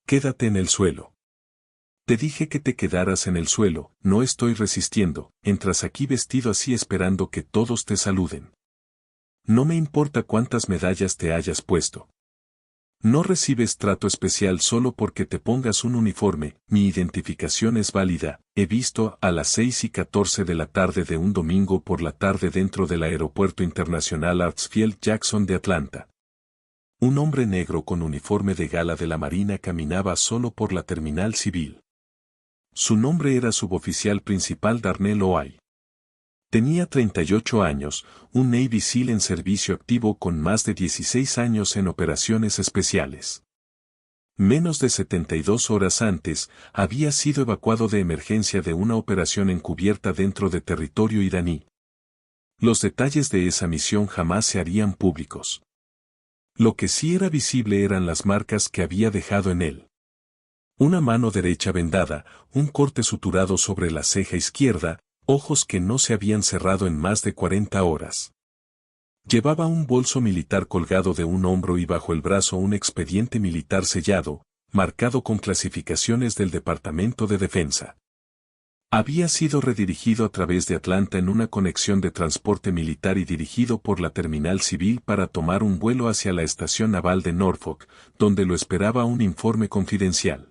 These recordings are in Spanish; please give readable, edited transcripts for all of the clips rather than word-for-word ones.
Quédate en el suelo. Te dije que te quedaras en el suelo, no estoy resistiendo, entras aquí vestido así esperando que todos te saluden. No me importa cuántas medallas te hayas puesto. No recibes trato especial solo porque te pongas un uniforme, mi identificación es válida, he visto a las 6:14 de la tarde de un domingo por la tarde dentro del Aeropuerto Internacional Hartsfield Jackson de Atlanta. Un hombre negro con uniforme de gala de la Marina caminaba solo por la terminal civil. Su nombre era suboficial principal Darnell O'Hay. Tenía 38 años, un Navy SEAL en servicio activo con más de 16 años en operaciones especiales. Menos de 72 horas antes, había sido evacuado de emergencia de una operación encubierta dentro de territorio iraní. Los detalles de esa misión jamás se harían públicos. Lo que sí era visible eran las marcas que había dejado en él. Una mano derecha vendada, un corte suturado sobre la ceja izquierda, ojos que no se habían cerrado en más de 40 horas. Llevaba un bolso militar colgado de un hombro y bajo el brazo un expediente militar sellado, marcado con clasificaciones del Departamento de Defensa. Había sido redirigido a través de Atlanta en una conexión de transporte militar y dirigido por la terminal civil para tomar un vuelo hacia la estación naval de Norfolk, donde lo esperaba un informe confidencial.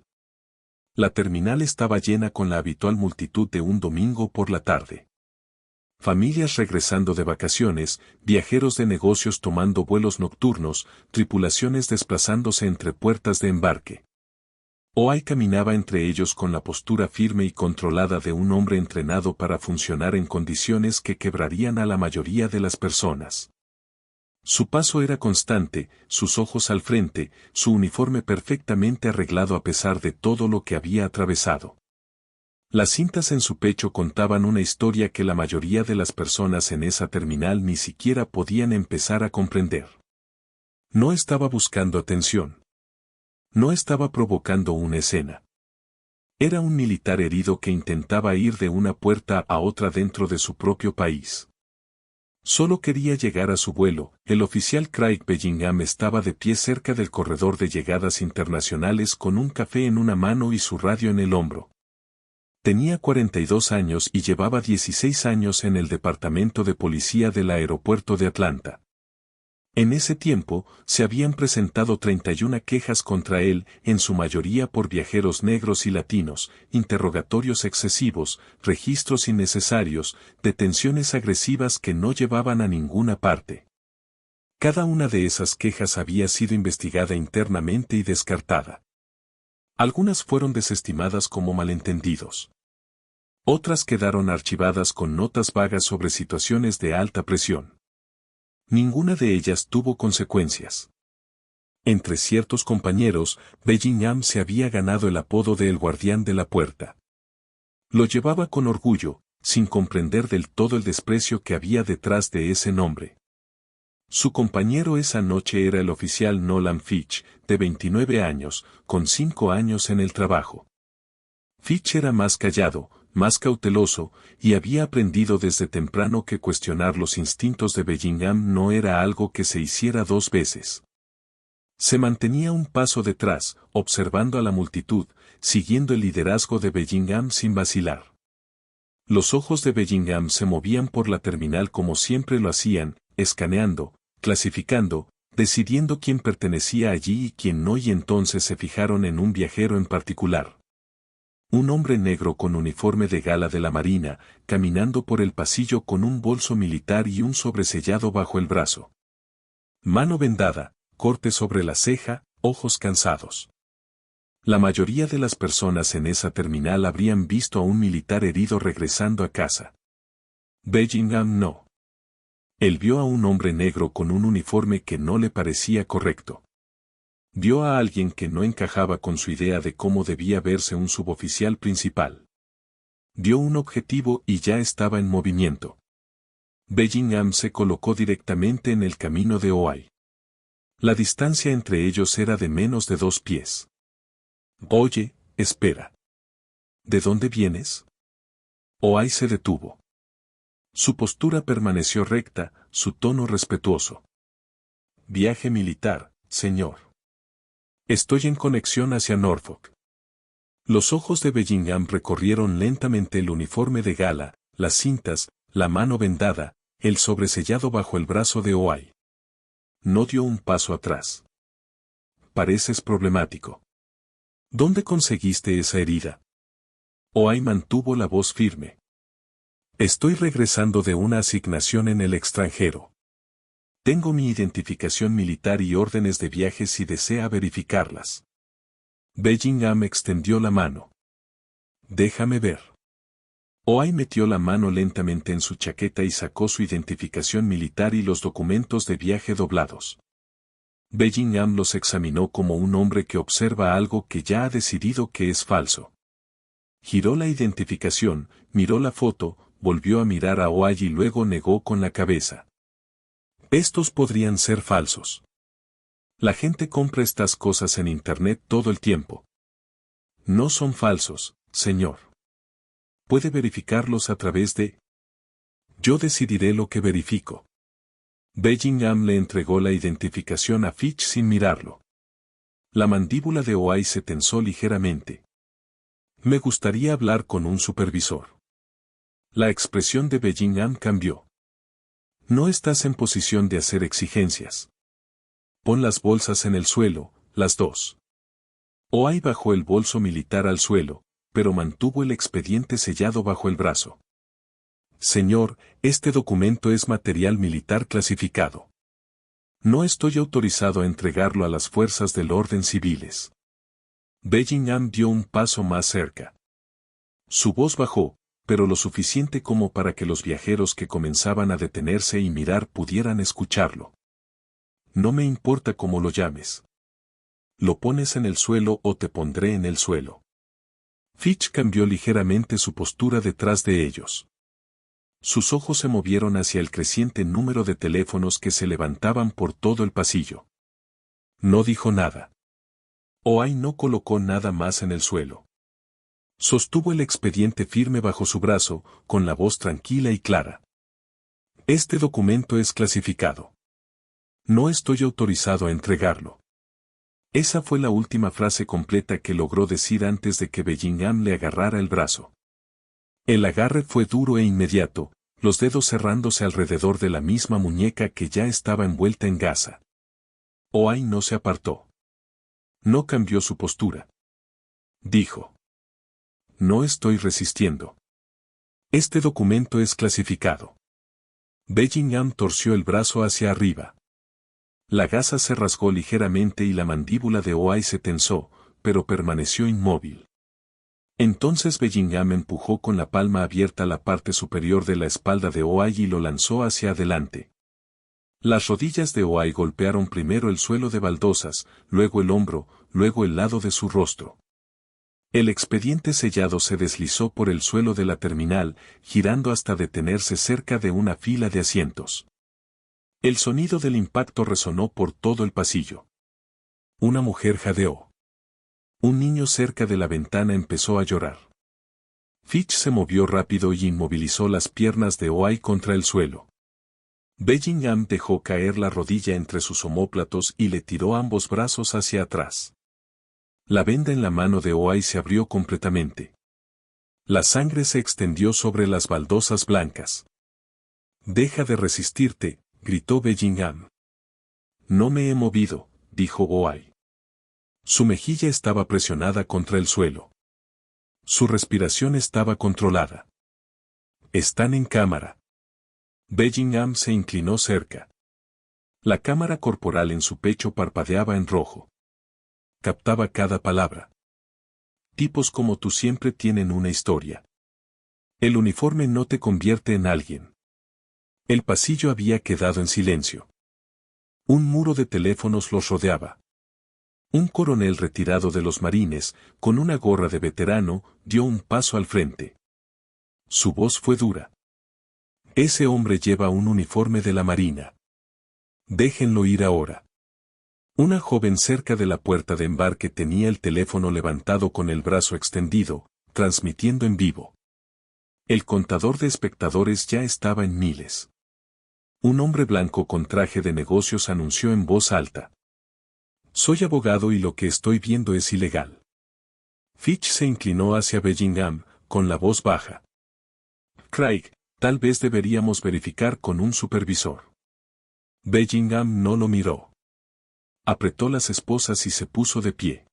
La terminal estaba llena con la habitual multitud de un domingo por la tarde. Familias regresando de vacaciones, viajeros de negocios tomando vuelos nocturnos, tripulaciones desplazándose entre puertas de embarque. O'Hay caminaba entre ellos con la postura firme y controlada de un hombre entrenado para funcionar en condiciones que quebrarían a la mayoría de las personas. Su paso era constante, sus ojos al frente, su uniforme perfectamente arreglado a pesar de todo lo que había atravesado. Las cintas en su pecho contaban una historia que la mayoría de las personas en esa terminal ni siquiera podían empezar a comprender. No estaba buscando atención. No estaba provocando una escena. Era un militar herido que intentaba ir de una puerta a otra dentro de su propio país. Solo quería llegar a su vuelo. El oficial Craig Bellingham estaba de pie cerca del corredor de llegadas internacionales con un café en una mano y su radio en el hombro. Tenía 42 años y llevaba 16 años en el departamento de policía del aeropuerto de Atlanta. En ese tiempo, se habían presentado 31 quejas contra él, en su mayoría por viajeros negros y latinos, interrogatorios excesivos, registros innecesarios, detenciones agresivas que no llevaban a ninguna parte. Cada una de esas quejas había sido investigada internamente y descartada. Algunas fueron desestimadas como malentendidos. Otras quedaron archivadas con notas vagas sobre situaciones de alta presión. Ninguna de ellas tuvo consecuencias. Entre ciertos compañeros, Bellingham se había ganado el apodo de El Guardián de la Puerta. Lo llevaba con orgullo, sin comprender del todo el desprecio que había detrás de ese nombre. Su compañero esa noche era el oficial Nolan Fitch, de 29 años, con 5 años en el trabajo. Fitch era más callado, más cauteloso, y había aprendido desde temprano que cuestionar los instintos de Bellingham no era algo que se hiciera 2 veces. Se mantenía un paso detrás, observando a la multitud, siguiendo el liderazgo de Bellingham sin vacilar. Los ojos de Bellingham se movían por la terminal como siempre lo hacían, escaneando, clasificando, decidiendo quién pertenecía allí y quién no, y entonces se fijaron en un viajero en particular. Un hombre negro con uniforme de gala de la Marina, caminando por el pasillo con un bolso militar y un sobresellado bajo el brazo. Mano vendada, corte sobre la ceja, ojos cansados. La mayoría de las personas en esa terminal habrían visto a un militar herido regresando a casa. Bellingham no. Él vio a un hombre negro con un uniforme que no le parecía correcto. Vio a alguien que no encajaba con su idea de cómo debía verse un suboficial principal. Vio un objetivo y ya estaba en movimiento. Bellingham se colocó directamente en el camino de O'Hay. La distancia entre ellos era de menos de 2 pies. Oye, espera. ¿De dónde vienes? O'Hay se detuvo. Su postura permaneció recta, su tono respetuoso. Viaje militar, señor. Estoy en conexión hacia Norfolk. Los ojos de Bellingham recorrieron lentamente el uniforme de gala, las cintas, la mano vendada, el sobresellado bajo el brazo de Oai. No dio un paso atrás. Pareces problemático. ¿Dónde conseguiste esa herida? Oai mantuvo la voz firme. Estoy regresando de una asignación en el extranjero. Tengo mi identificación militar y órdenes de viaje si desea verificarlas. Bellingham extendió la mano. Déjame ver. Oai metió la mano lentamente en su chaqueta y sacó su identificación militar y los documentos de viaje doblados. Bellingham los examinó como un hombre que observa algo que ya ha decidido que es falso. Giró la identificación, miró la foto, volvió a mirar a Oai y luego negó con la cabeza. Estos podrían ser falsos. La gente compra estas cosas en Internet todo el tiempo. No son falsos, señor. Puede verificarlos a través de... Yo decidiré lo que verifico. Bellingham le entregó la identificación a Fitch sin mirarlo. La mandíbula de Oai se tensó ligeramente. Me gustaría hablar con un supervisor. La expresión de Bellingham cambió. No estás en posición de hacer exigencias. Pon las bolsas en el suelo, las dos. Oai bajó el bolso militar al suelo, pero mantuvo el expediente sellado bajo el brazo. Señor, este documento es material militar clasificado. No estoy autorizado a entregarlo a las fuerzas del orden civiles. Bellingham dio un paso más cerca. Su voz bajó, pero lo suficiente como para que los viajeros que comenzaban a detenerse y mirar pudieran escucharlo. No me importa cómo lo llames. Lo pones en el suelo o te pondré en el suelo. Fitch cambió ligeramente su postura detrás de ellos. Sus ojos se movieron hacia el creciente número de teléfonos que se levantaban por todo el pasillo. No dijo nada. Oai no colocó nada más en el suelo. Sostuvo el expediente firme bajo su brazo, con la voz tranquila y clara. Este documento es clasificado. No estoy autorizado a entregarlo. Esa fue la última frase completa que logró decir antes de que Bellingham le agarrara el brazo. El agarre fue duro e inmediato, los dedos cerrándose alrededor de la misma muñeca que ya estaba envuelta en gasa. Oai no se apartó. No cambió su postura. Dijo. No estoy resistiendo. Este documento es clasificado. Bellingham torció el brazo hacia arriba. La gasa se rasgó ligeramente y la mandíbula de Oai se tensó, pero permaneció inmóvil. Entonces Bellingham empujó con la palma abierta la parte superior de la espalda de Oai y lo lanzó hacia adelante. Las rodillas de Oai golpearon primero el suelo de baldosas, luego el hombro, luego el lado de su rostro. El expediente sellado se deslizó por el suelo de la terminal, girando hasta detenerse cerca de una fila de asientos. El sonido del impacto resonó por todo el pasillo. Una mujer jadeó. Un niño cerca de la ventana empezó a llorar. Fitch se movió rápido y inmovilizó las piernas de Oai contra el suelo. Bellingham dejó caer la rodilla entre sus omóplatos y le tiró ambos brazos hacia atrás. La venda en la mano de Oai se abrió completamente. La sangre se extendió sobre las baldosas blancas. Deja de resistirte, gritó Bellingham. No me he movido, dijo Oai. Su mejilla estaba presionada contra el suelo. Su respiración estaba controlada. Están en cámara. Bellingham se inclinó cerca. La cámara corporal en su pecho parpadeaba en rojo. Captaba cada palabra. Tipos como tú siempre tienen una historia. El uniforme no te convierte en alguien. El pasillo había quedado en silencio. Un muro de teléfonos los rodeaba. Un coronel retirado de los marines, con una gorra de veterano, dio un paso al frente. Su voz fue dura. Ese hombre lleva un uniforme de la marina. Déjenlo ir ahora. Una joven cerca de la puerta de embarque tenía el teléfono levantado con el brazo extendido, transmitiendo en vivo. El contador de espectadores ya estaba en miles. Un hombre blanco con traje de negocios anunció en voz alta. Soy abogado y lo que estoy viendo es ilegal. Fitch se inclinó hacia Bellingham, con la voz baja. Craig, tal vez deberíamos verificar con un supervisor. Bellingham no lo miró. Apretó las esposas y se puso de pie.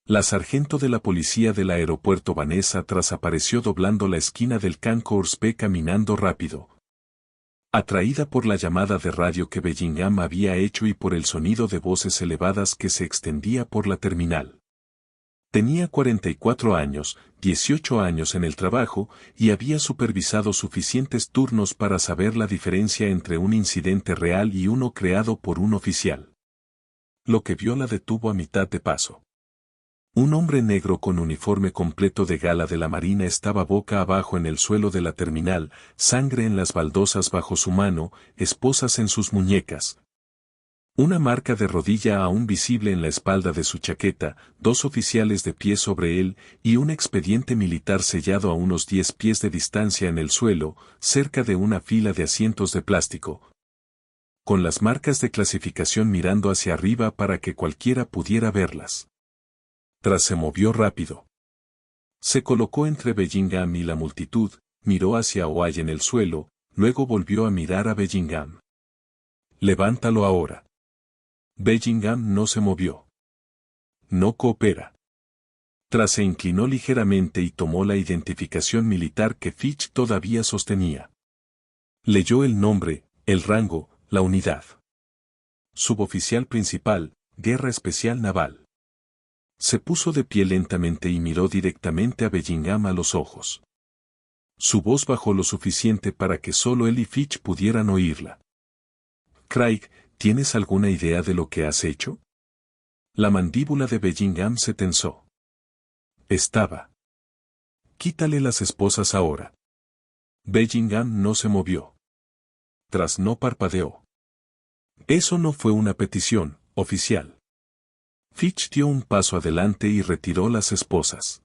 La sargento de la policía del aeropuerto Vanessa Tras apareció doblando la esquina del Concourse B caminando rápido. Atraída por la llamada de radio que Bellingham había hecho y por el sonido de voces elevadas que se extendía por la terminal. Tenía 44 años, 18 años en el trabajo, y había supervisado suficientes turnos para saber la diferencia entre un incidente real y uno creado por un oficial. Lo que vio la detuvo a mitad de paso. Un hombre negro con uniforme completo de gala de la Marina estaba boca abajo en el suelo de la terminal, sangre en las baldosas bajo su mano, esposas en sus muñecas. Una marca de rodilla aún visible en la espalda de su chaqueta, 2 oficiales de pie sobre él, y un expediente militar sellado a unos 10 pies de distancia en el suelo, cerca de una fila de asientos de plástico, con las marcas de clasificación mirando hacia arriba para que cualquiera pudiera verlas. Tras se movió rápido. Se colocó entre Bellingham y la multitud, miró hacia Oay en el suelo, luego volvió a mirar a Bellingham. Levántalo ahora. Bellingham no se movió. No coopera. Tras se inclinó ligeramente y tomó la identificación militar que Fitch todavía sostenía. Leyó el nombre, el rango, la unidad. Suboficial principal, Guerra Especial Naval. Se puso de pie lentamente y miró directamente a Bellingham a los ojos. Su voz bajó lo suficiente para que solo él y Fitch pudieran oírla. Craig, ¿tienes alguna idea de lo que has hecho? La mandíbula de Bellingham se tensó. Estaba. Quítale las esposas ahora. Bellingham no se movió. Tras no parpadeó. Eso no fue una petición, oficial. Fitch dio un paso adelante y retiró las esposas.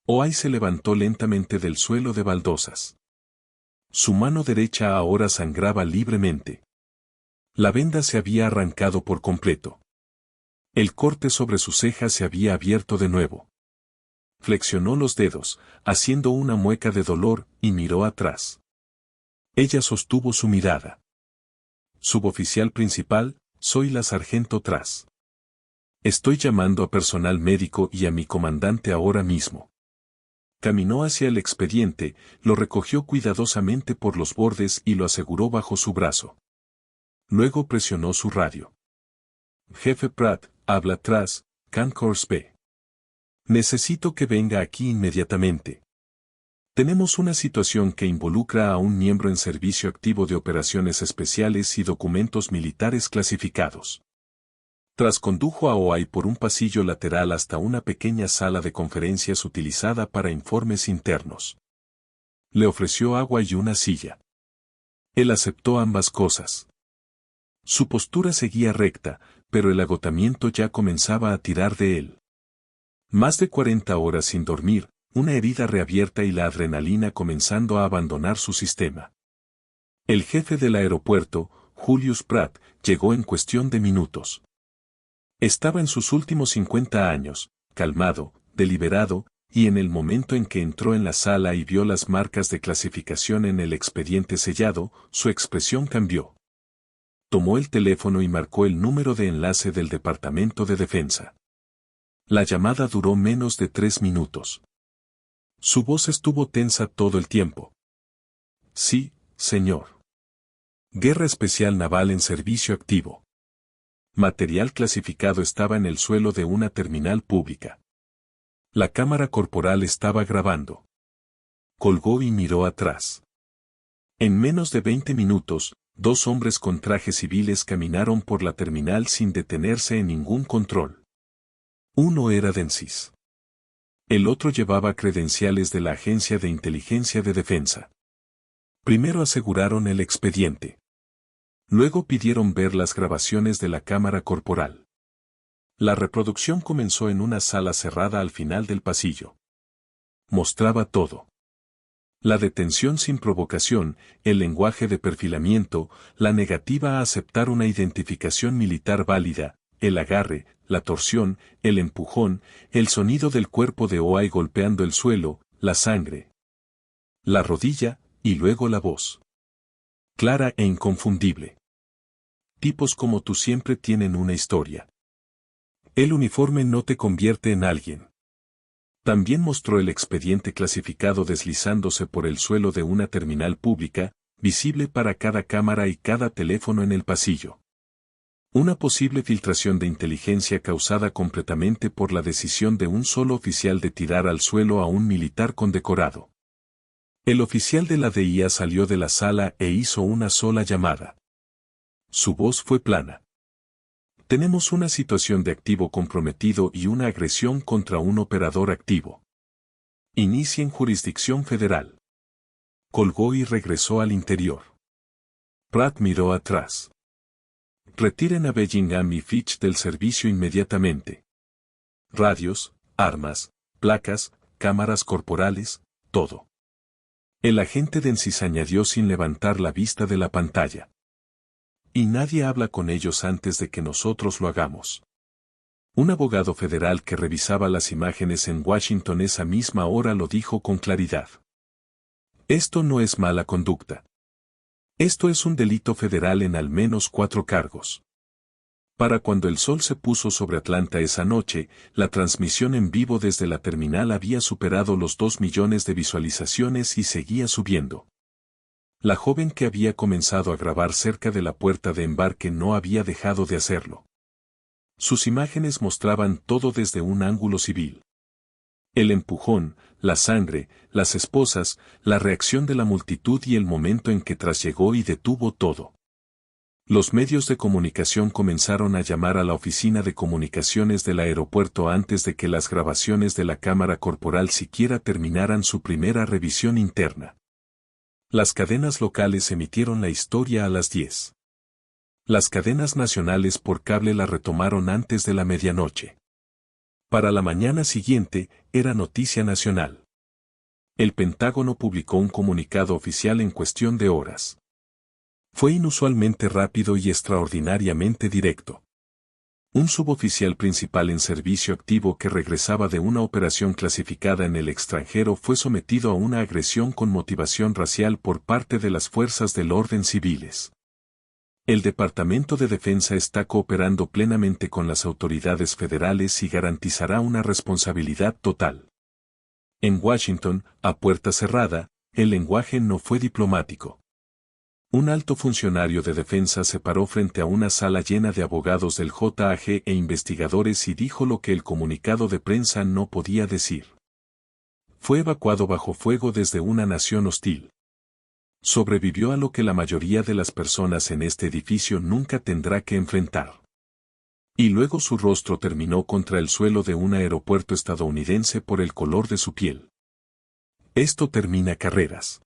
Oay se levantó lentamente del suelo de baldosas. Su mano derecha ahora sangraba libremente. La venda se había arrancado por completo. El corte sobre su ceja se había abierto de nuevo. Flexionó los dedos, haciendo una mueca de dolor, y miró atrás. Ella sostuvo su mirada. Suboficial principal, soy la sargento Tras. Estoy llamando a personal médico y a mi comandante ahora mismo. Caminó hacia el expediente, lo recogió cuidadosamente por los bordes y lo aseguró bajo su brazo. Luego presionó su radio. Jefe Pratt, habla Tras, Concourse B. Necesito que venga aquí inmediatamente. Tenemos una situación que involucra a un miembro en servicio activo de operaciones especiales y documentos militares clasificados. Tras condujo a Oay por un pasillo lateral hasta una pequeña sala de conferencias utilizada para informes internos. Le ofreció agua y una silla. Él aceptó ambas cosas. Su postura seguía recta, pero el agotamiento ya comenzaba a tirar de él. Más de 40 horas sin dormir, una herida reabierta y la adrenalina comenzando a abandonar su sistema. El jefe del aeropuerto, Julius Pratt, llegó en cuestión de minutos. Estaba en sus últimos 50 años, calmado, deliberado, y en el momento en que entró en la sala y vio las marcas de clasificación en el expediente sellado, su expresión cambió. Tomó el teléfono y marcó el número de enlace del Departamento de Defensa. La llamada duró menos de 3 minutos. Su voz estuvo tensa todo el tiempo. Sí, señor. Guerra Especial Naval en servicio activo. Material clasificado estaba en el suelo de una terminal pública. La cámara corporal estaba grabando. Colgó y miró atrás. En menos de 20 minutos, 2 hombres con trajes civiles caminaron por la terminal sin detenerse en ningún control. Uno era Densis. El otro llevaba credenciales de la Agencia de Inteligencia de Defensa. Primero aseguraron el expediente. Luego pidieron ver las grabaciones de la cámara corporal. La reproducción comenzó en una sala cerrada al final del pasillo. Mostraba todo. La detención sin provocación, el lenguaje de perfilamiento, la negativa a aceptar una identificación militar válida, el agarre, la torsión, el empujón, el sonido del cuerpo de Oai golpeando el suelo, la sangre, la rodilla, y luego la voz. Clara e inconfundible. Tipos como tú siempre tienen una historia. El uniforme no te convierte en alguien. También mostró el expediente clasificado deslizándose por el suelo de una terminal pública, visible para cada cámara y cada teléfono en el pasillo. Una posible filtración de inteligencia causada completamente por la decisión de un solo oficial de tirar al suelo a un militar condecorado. El oficial de la DIA salió de la sala e hizo una sola llamada. Su voz fue plana. Tenemos una situación de activo comprometido y una agresión contra un operador activo. Inicien jurisdicción federal. Colgó y regresó al interior. Pratt miró atrás. Retiren a Bellingham y Fitch del servicio inmediatamente. Radios, armas, placas, cámaras corporales, todo. El agente Densis añadió sin levantar la vista de la pantalla. Y nadie habla con ellos antes de que nosotros lo hagamos. Un abogado federal que revisaba las imágenes en Washington esa misma hora lo dijo con claridad. Esto no es mala conducta. Esto es un delito federal en al menos 4 cargos. Para cuando el sol se puso sobre Atlanta esa noche, la transmisión en vivo desde la terminal había superado los 2 millones de visualizaciones y seguía subiendo. La joven que había comenzado a grabar cerca de la puerta de embarque no había dejado de hacerlo. Sus imágenes mostraban todo desde un ángulo civil. El empujón, la sangre, las esposas, la reacción de la multitud y el momento en que trasllegó y detuvo todo. Los medios de comunicación comenzaron a llamar a la oficina de comunicaciones del aeropuerto antes de que las grabaciones de la cámara corporal siquiera terminaran su primera revisión interna. Las cadenas locales emitieron la historia a las 10. Las cadenas nacionales por cable la retomaron antes de la medianoche. Para la mañana siguiente, era noticia nacional. El Pentágono publicó un comunicado oficial en cuestión de horas. Fue inusualmente rápido y extraordinariamente directo. Un suboficial principal en servicio activo que regresaba de una operación clasificada en el extranjero fue sometido a una agresión con motivación racial por parte de las fuerzas del orden civiles. El Departamento de Defensa está cooperando plenamente con las autoridades federales y garantizará una responsabilidad total. En Washington, a puerta cerrada, el lenguaje no fue diplomático. Un alto funcionario de defensa se paró frente a una sala llena de abogados del JAG e investigadores y dijo lo que el comunicado de prensa no podía decir. Fue evacuado bajo fuego desde una nación hostil. Sobrevivió a lo que la mayoría de las personas en este edificio nunca tendrá que enfrentar. Y luego su rostro terminó contra el suelo de un aeropuerto estadounidense por el color de su piel. Esto termina carreras.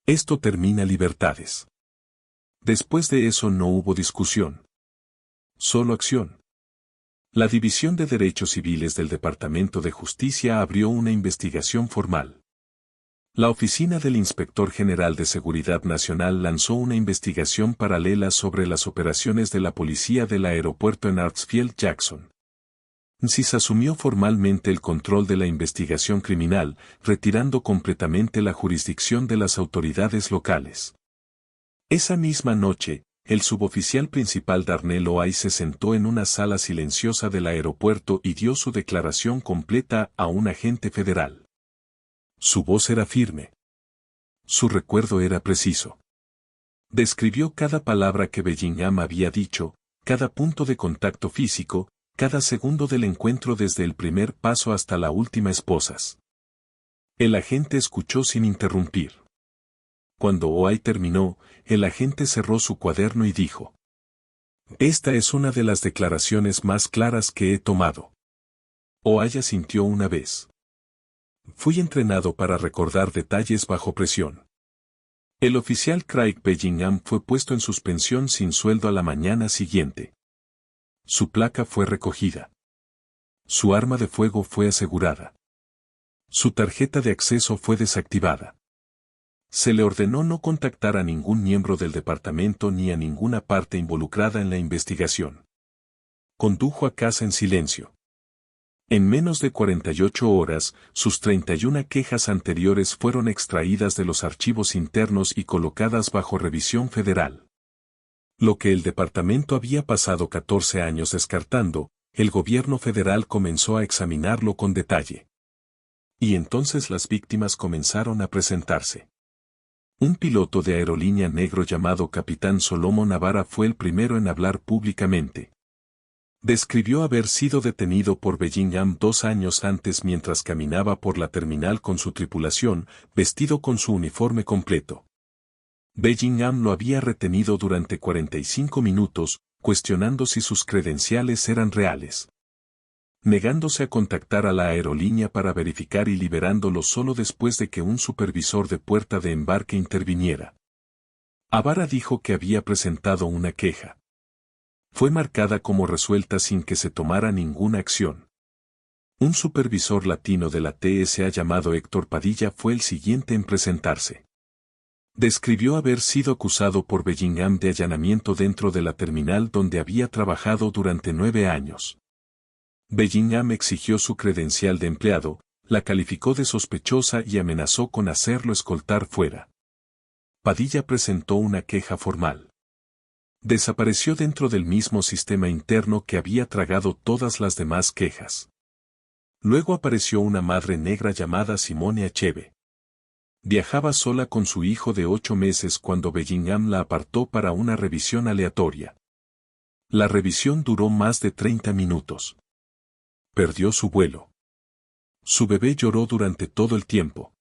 Esto termina libertades. Después de eso no hubo discusión. Solo acción. La División de Derechos Civiles del Departamento de Justicia abrió una investigación formal. La Oficina del Inspector General de Seguridad Nacional lanzó una investigación paralela sobre las operaciones de la policía del aeropuerto en Hartsfield-Jackson. NSIS asumió formalmente el control de la investigación criminal, retirando completamente la jurisdicción de las autoridades locales. Esa misma noche, el suboficial principal Darnell Oai se sentó en una sala silenciosa del aeropuerto y dio su declaración completa a un agente federal. Su voz era firme. Su recuerdo era preciso. Describió cada palabra que Bellingham había dicho, cada punto de contacto físico, cada segundo del encuentro desde el primer paso hasta la última esposas. El agente escuchó sin interrumpir. Cuando Oai terminó, el agente cerró su cuaderno y dijo: Esta es una de las declaraciones más claras que he tomado. Oai asintió una vez. Fui entrenado para recordar detalles bajo presión. El oficial Craig Bellingham fue puesto en suspensión sin sueldo a la mañana siguiente. Su placa fue recogida. Su arma de fuego fue asegurada. Su tarjeta de acceso fue desactivada. Se le ordenó no contactar a ningún miembro del departamento ni a ninguna parte involucrada en la investigación. condujo a casa en silencio. En menos de 48 horas, sus 31 quejas anteriores fueron extraídas de los archivos internos y colocadas bajo revisión federal. Lo que el departamento había pasado 14 años descartando, el gobierno federal comenzó a examinarlo con detalle. Y entonces las víctimas comenzaron a presentarse. Un piloto de aerolínea negro llamado Capitán Solomon Navarra fue el primero en hablar públicamente. Describió haber sido detenido por Bellingham 2 años antes mientras caminaba por la terminal con su tripulación, vestido con su uniforme completo. Bellingham lo había retenido durante 45 minutos, cuestionando si sus credenciales eran reales. Negándose a contactar a la aerolínea para verificar y liberándolo solo después de que un supervisor de puerta de embarque interviniera. Navarra dijo que había presentado una queja. Fue marcada como resuelta sin que se tomara ninguna acción. Un supervisor latino de la TSA llamado Héctor Padilla fue el siguiente en presentarse. Describió haber sido acusado por Bellingham de allanamiento dentro de la terminal donde había trabajado durante 9 años. Bellingham exigió su credencial de empleado, la calificó de sospechosa y amenazó con hacerlo escoltar fuera. Padilla presentó una queja formal. Desapareció dentro del mismo sistema interno que había tragado todas las demás quejas. Luego apareció una madre negra llamada Simone Achebe. Viajaba sola con su hijo de 8 meses cuando Bellingham la apartó para una revisión aleatoria. La revisión duró más de 30 minutos. Perdió su vuelo. Su bebé lloró durante todo el tiempo.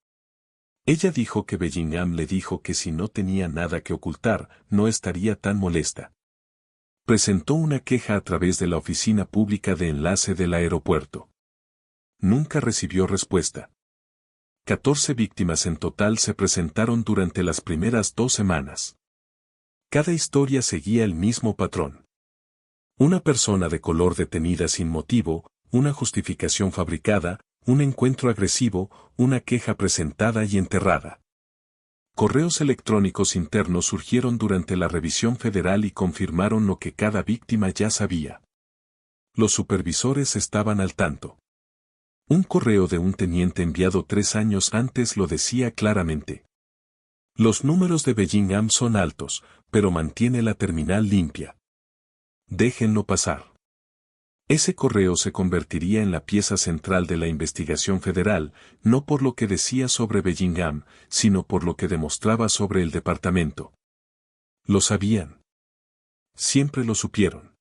Ella dijo que Bellingham le dijo que si no tenía nada que ocultar, no estaría tan molesta. Presentó una queja a través de la oficina pública de enlace del aeropuerto. Nunca recibió respuesta. 14 víctimas en total se presentaron durante las primeras 2 semanas. Cada historia seguía el mismo patrón. Una persona de color detenida sin motivo, una justificación fabricada, un encuentro agresivo, una queja presentada y enterrada. Correos electrónicos internos surgieron durante la revisión federal y confirmaron lo que cada víctima ya sabía. Los supervisores estaban al tanto. Un correo de un teniente enviado 3 años antes lo decía claramente. Los números de Bellingham son altos, pero mantiene la terminal limpia. Déjenlo pasar. Ese correo se convertiría en la pieza central de la investigación federal, no por lo que decía sobre Bellingham, sino por lo que demostraba sobre el departamento. Lo sabían. Siempre lo supieron.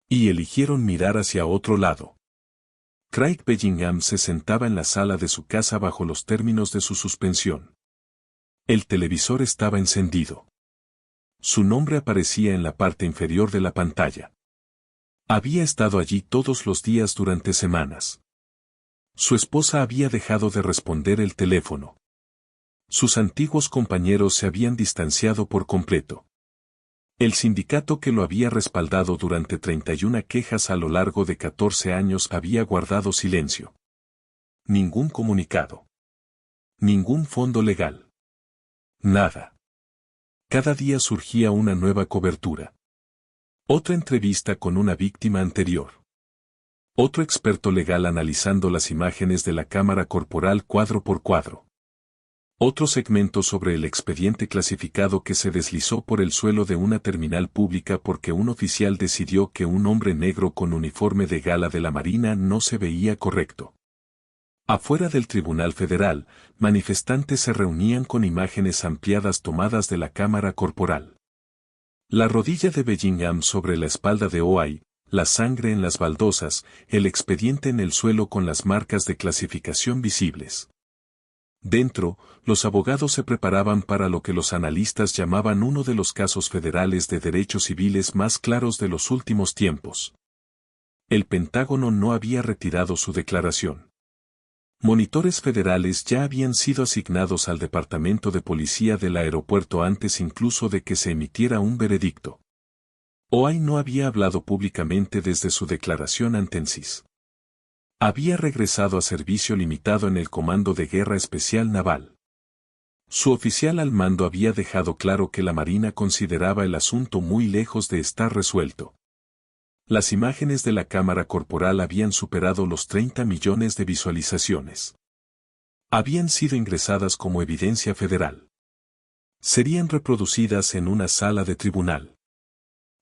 Y eligieron mirar hacia otro lado. Craig Bellingham se sentaba en la sala de su casa bajo los términos de su suspensión. El televisor estaba encendido. Su nombre aparecía en la parte inferior de la pantalla. Había estado allí todos los días durante semanas. Su esposa había dejado de responder el teléfono. Sus antiguos compañeros se habían distanciado por completo. El sindicato que lo había respaldado durante 31 quejas a lo largo de 14 años había guardado silencio. Ningún comunicado. Ningún fondo legal. Nada. Cada día surgía una nueva cobertura. Otra entrevista con una víctima anterior. Otro experto legal analizando las imágenes de la cámara corporal cuadro por cuadro. Otro segmento sobre el expediente clasificado que se deslizó por el suelo de una terminal pública porque un oficial decidió que un hombre negro con uniforme de gala de la Marina no se veía correcto. Afuera del Tribunal Federal, manifestantes se reunían con imágenes ampliadas tomadas de la cámara corporal. La rodilla de Bellingham sobre la espalda de Oay, la sangre en las baldosas, el expediente en el suelo con las marcas de clasificación visibles. Dentro, los abogados se preparaban para lo que los analistas llamaban uno de los casos federales de derechos civiles más claros de los últimos tiempos. El Pentágono no había retirado su declaración. Monitores federales ya habían sido asignados al Departamento de Policía del aeropuerto antes incluso de que se emitiera un veredicto. Oay no había hablado públicamente desde su declaración ante NCIS. Había regresado a servicio limitado en el Comando de Guerra Especial Naval. Su oficial al mando había dejado claro que la Marina consideraba el asunto muy lejos de estar resuelto. Las imágenes de la cámara corporal habían superado los 30 millones de visualizaciones. Habían sido ingresadas como evidencia federal. Serían reproducidas en una sala de tribunal.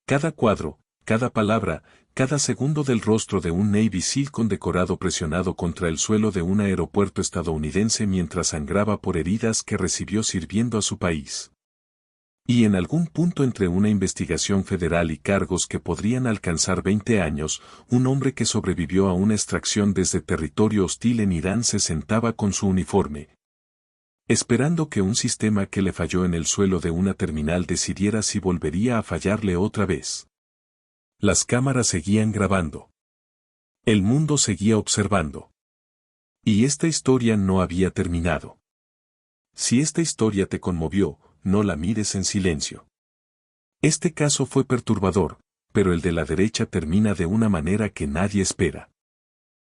Cada cuadro, cada palabra, cada segundo del rostro de un Navy SEAL condecorado presionado contra el suelo de un aeropuerto estadounidense mientras sangraba por heridas que recibió sirviendo a su país. Y en algún punto entre una investigación federal y cargos que podrían alcanzar 20 años, un hombre que sobrevivió a una extracción desde territorio hostil en Irán se sentaba con su uniforme, esperando que un sistema que le falló en el suelo de una terminal decidiera si volvería a fallarle otra vez. Las cámaras seguían grabando. El mundo seguía observando. Y esta historia no había terminado. Si esta historia te conmovió, no la mires en silencio. Este caso fue perturbador, pero el de la derecha termina de una manera que nadie espera.